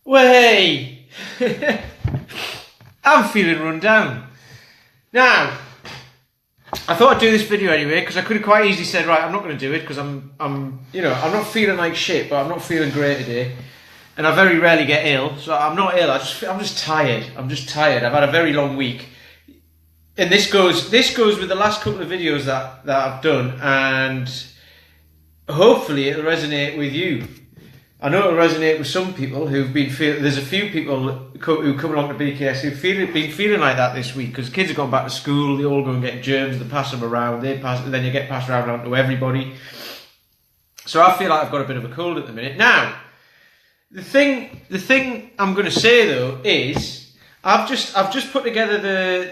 Way! I'm feeling run down. Now, I thought I'd do this video anyway because I could have quite easily said, right, I'm not going to do it because I'm not feeling like shit, but I'm not feeling great today, and I very rarely get ill. So I'm not ill. I'm just tired. I'm just tired. I've had a very long week, and this goes with the last couple of videos that I've done, and hopefully it'll resonate with you. I know it'll resonate with some people who've been feeling. There's a few people who come along to BKS who've been feeling like that this week because kids have gone back to school. They all go and get germs. They pass them around. Then you get passed around to everybody. So I feel like I've got a bit of a cold at the minute. Now, the thing I'm going to say though is I've just put together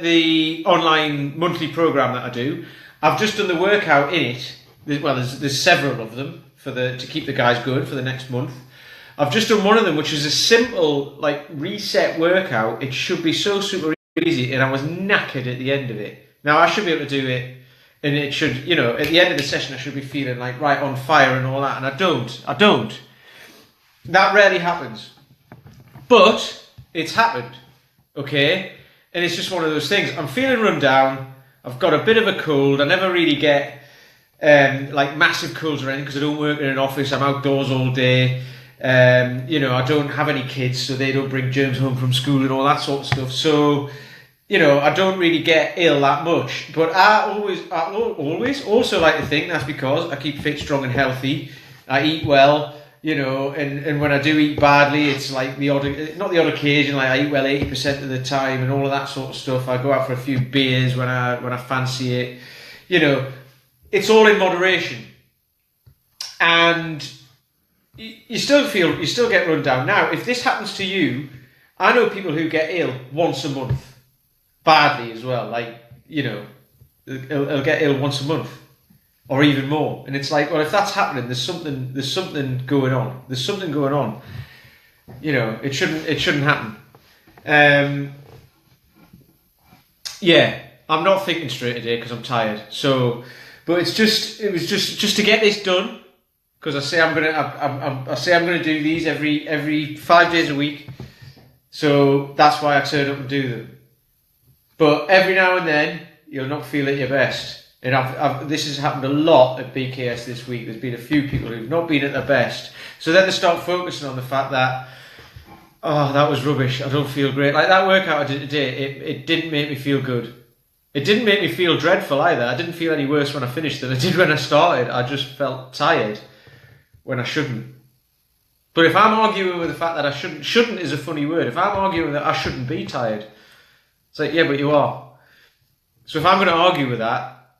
the online monthly program that I do. I've just done the workout in it. Well, there's several of them to keep the guys good for the next month. I've just done one of them, which is a simple like reset workout. It should be so super easy, and I was knackered at the end of it. Now I should be able to do it, and it should, at the end of the session I should be feeling like right on fire and all that, and I don't. That rarely happens, but it's happened, okay? And it's just one of those things. I'm feeling run down. I've got a bit of a cold. I never really get like massive colds or anything because I don't work in an office. I'm outdoors all day. I don't have any kids, so they don't bring germs home from school and all that sort of stuff. So, I don't really get ill that much. But I always also like to think that's because I keep fit, strong and healthy. I eat well, and when I do eat badly, it's like not the odd occasion, like I eat well 80% of the time and all of that sort of stuff. I go out for a few beers when I fancy it, It's all in moderation, and you still get run down. Now, if this happens to you, I know people who get ill once a month, badly as well. Like, they'll get ill once a month, or even more. And it's like, well, if that's happening, there's something going on. There's something going on. It shouldn't happen. Yeah, I'm not thinking straight today because I'm tired. So. But it was just to get this done, because I say I'm gonna do these every 5 days a week, so that's why I turn up and do them. But every now and then you'll not feel at your best, and this has happened a lot at BKS this week. There's been a few people who've not been at their best, so then they start focusing on the fact that, oh, that was rubbish. I don't feel great. Like that workout I did today, it didn't make me feel good. It didn't make me feel dreadful either. I didn't feel any worse when I finished than I did when I started. I just felt tired when I shouldn't. But if I'm arguing with the fact that I shouldn't is a funny word. If I'm arguing that I shouldn't be tired, it's like, yeah, but you are. So if I'm going to argue with that,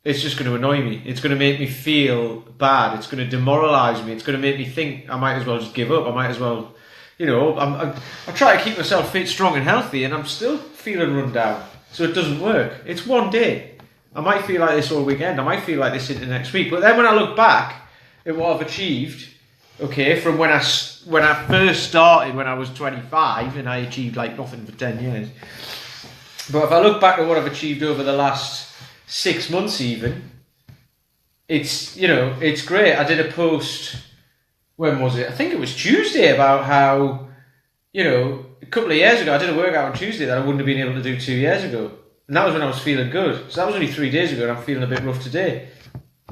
it's just going to annoy me. It's going to make me feel bad. It's going to demoralise me. It's going to make me think I might as well just give up. I might as well, I try to keep myself fit, strong and healthy, and I'm still feeling run down. So it doesn't work. It's one day. I might feel like this all weekend. I might feel like this into next week. But then when I look back at what I've achieved, okay, from when I first started when I was 25 and I achieved like nothing for 10 years. But if I look back at what I've achieved over the last 6 months even, it's great. I did a post, when was it? I think it was Tuesday, about how, a couple of years ago, I did a workout on Tuesday that I wouldn't have been able to do 2 years ago. And that was when I was feeling good. So that was only 3 days ago and I'm feeling a bit rough today.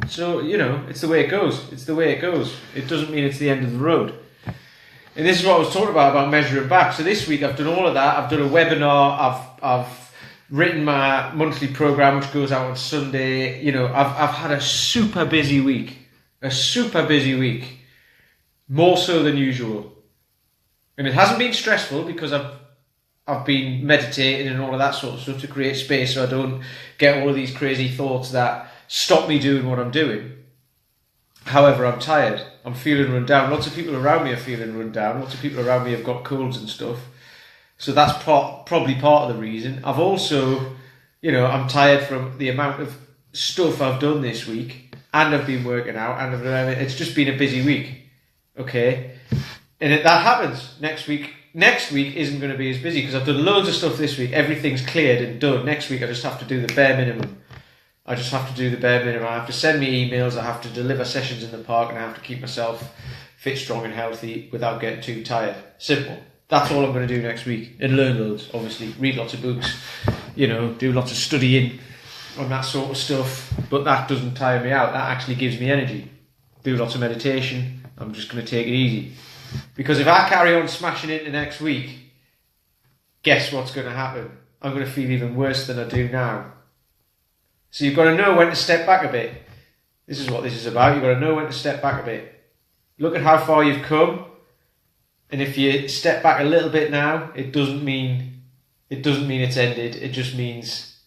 So, it's the way it goes. It's the way it goes. It doesn't mean it's the end of the road. And this is what I was talking about measuring back. So this week I've done all of that. I've done a webinar. I've written my monthly program, which goes out on Sunday. I've had a super busy week. More so than usual. And it hasn't been stressful because I've been meditating and all of that sort of stuff to create space so I don't get all of these crazy thoughts that stop me doing what I'm doing. However, I'm tired. I'm feeling run down. Lots of people around me are feeling run down. Lots of people around me have got colds and stuff. So that's probably part of the reason. I've also, I'm tired from the amount of stuff I've done this week, and I've been working out, and it's just been a busy week. Okay? And that happens next week. Next week isn't going to be as busy because I've done loads of stuff this week. Everything's cleared and done. Next week I just have to do the bare minimum. I have to send me emails. I have to deliver sessions in the park, and I have to keep myself fit, strong and healthy without getting too tired. Simple. That's all I'm going to do next week. And learn loads, obviously. Read lots of books, you know, do lots of studying on that sort of stuff. But that doesn't tire me out. That actually gives me energy. Do lots of meditation. I'm just going to take it easy. Because if I carry on smashing into next week, guess what's going to happen? I'm going to feel even worse than I do now. So you've got to know when to step back a bit. This is what this is about. You've got to know when to step back a bit. Look at how far you've come. And if you step back a little bit now, it doesn't mean it's ended. It just means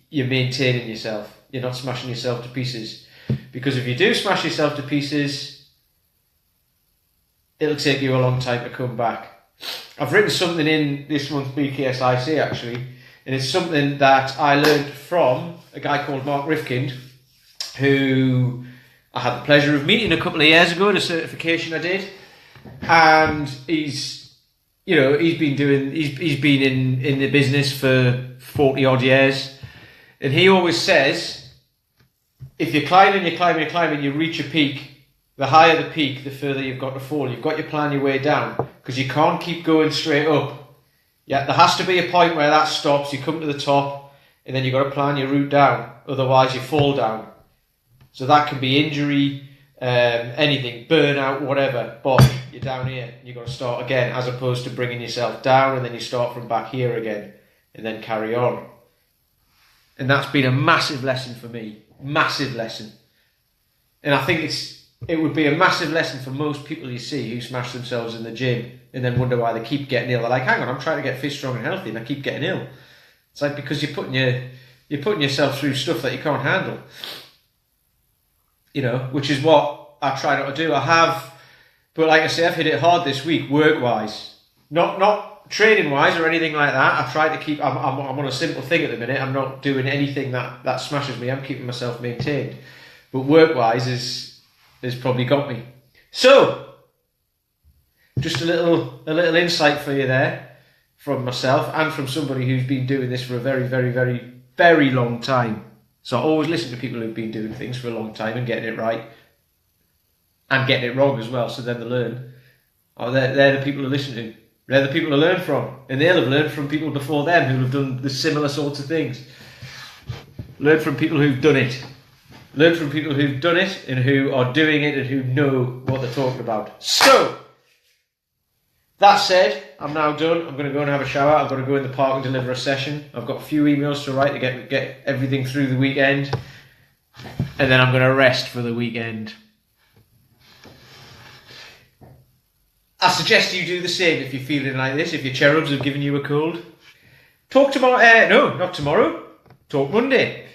you're maintaining yourself. You're not smashing yourself to pieces. Because if you do smash yourself to pieces, it'll take you a long time to come back. I've written something in this month's BKSIC actually, and it's something that I learned from a guy called Mark Rifkind, who I had the pleasure of meeting a couple of years ago at a certification I did. And he's been in the business for 40 odd years, and he always says, if you're climbing, you reach a peak. The higher the peak, the further you've got to fall. You've got to plan your way down, because you can't keep going straight up. Yeah, there has to be a point where that stops. You come to the top, and then you've got to plan your route down. Otherwise, you fall down. So that can be injury, anything, burnout, whatever. But you're down here. You've got to start again, as opposed to bringing yourself down and then you start from back here again and then carry on. And that's been a massive lesson for me. Massive lesson. And I think it would be a massive lesson for most people you see who smash themselves in the gym and then wonder why they keep getting ill. They're like, hang on, I'm trying to get fit, strong and healthy and I keep getting ill. It's like, because you're putting yourself through stuff that you can't handle. You know, which is what I try not to do. But like I say, I've hit it hard this week, work-wise. Not training-wise or anything like that. I've tried to keep, I'm on a simple thing at the minute. I'm not doing anything that smashes me. I'm keeping myself maintained. But work-wise has probably got me. So, just a little insight for you there from myself and from somebody who's been doing this for a very, very, very, very long time. So I always listen to people who've been doing things for a long time and getting it right and getting it wrong as well, so then they learn. Oh, they're the people to listen to. They're the people to learn from. And they'll have learned from people before them who have done the similar sorts of things. Learn from people who've done it. Learn from people who've done it and who are doing it and who know what they're talking about. So, that said, I'm now done. I'm going to go and have a shower. I've got to go in the park and deliver a session. I've got a few emails to write to get everything through the weekend. And then I'm going to rest for the weekend. I suggest you do the same if you're feeling like this, if your cherubs have given you a cold. Talk tomorrow. No, not tomorrow. Talk Monday.